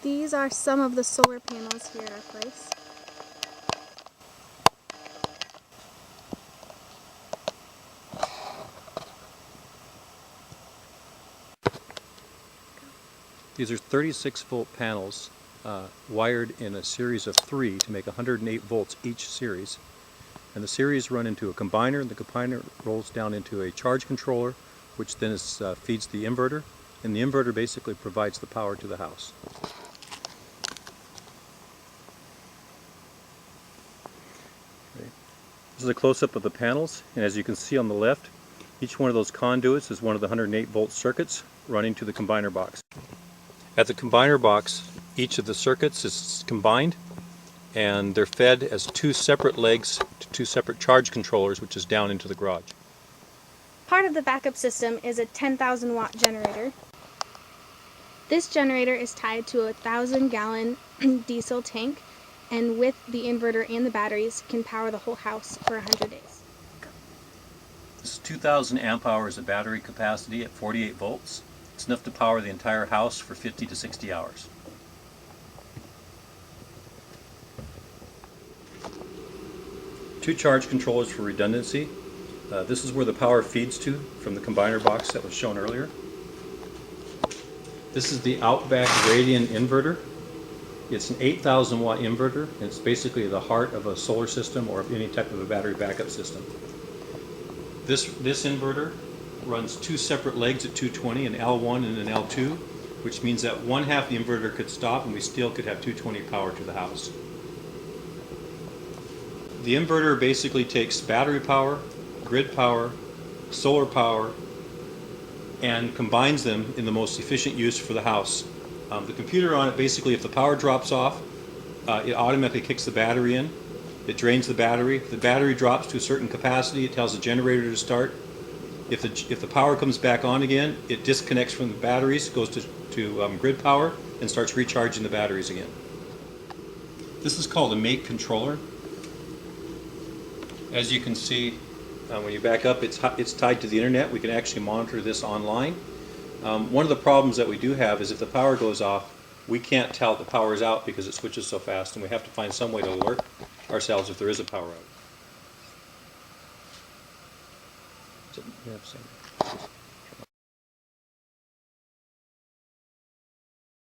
These are some of the solar panels here at our place. These are 36-volt panels wired in a series of 3 to make 108 volts each series. And the series run into a combiner, and the combiner rolls down into a charge controller, which then feeds the inverter, and the inverter basically provides the power to the house. Okay. This is a close-up of the panels, and as you can see on the left, each one of those conduits is one of the 108 volt circuits running to the combiner box. At the combiner box, each of the circuits is combined, and they're fed as 2 separate legs to 2 separate charge controllers, which is down into the garage. Part of the backup system is a 10,000 watt generator. This generator is tied to a 1,000-gallon diesel tank, and with the inverter and the batteries can power the whole house for 100 days. This is 2,000 amp hours of battery capacity at 48 volts. It's enough to power the entire house for 50 to 60 hours. Two charge controllers for redundancy. This is where the power feeds to from the combiner box that was shown earlier. This is the Outback Radian inverter. It's an 8,000 watt inverter, and it's basically the heart of a solar system or of any type of a battery backup system. This inverter runs 2 separate legs at 220, an L1 and an L2, which means that one half the inverter could stop and we still could have 220 power to the house. The inverter basically takes battery power, grid power, solar power, and combines them in the most efficient use for the house. The computer on it, basically, if the power drops off, it automatically kicks the battery in. It drains the battery. If the battery drops to a certain capacity, it tells the generator to start. If the power comes back on again, it disconnects from the batteries, goes to grid power, and starts recharging the batteries again. This is called a Make controller. As you can see, when you back up, it's tied to the internet. We can actually monitor this online. One of the problems that we do have is if the power goes off, we can't tell the power is out because it switches so fast, and we have to find some way to alert ourselves if there is a power out. So, yeah, same.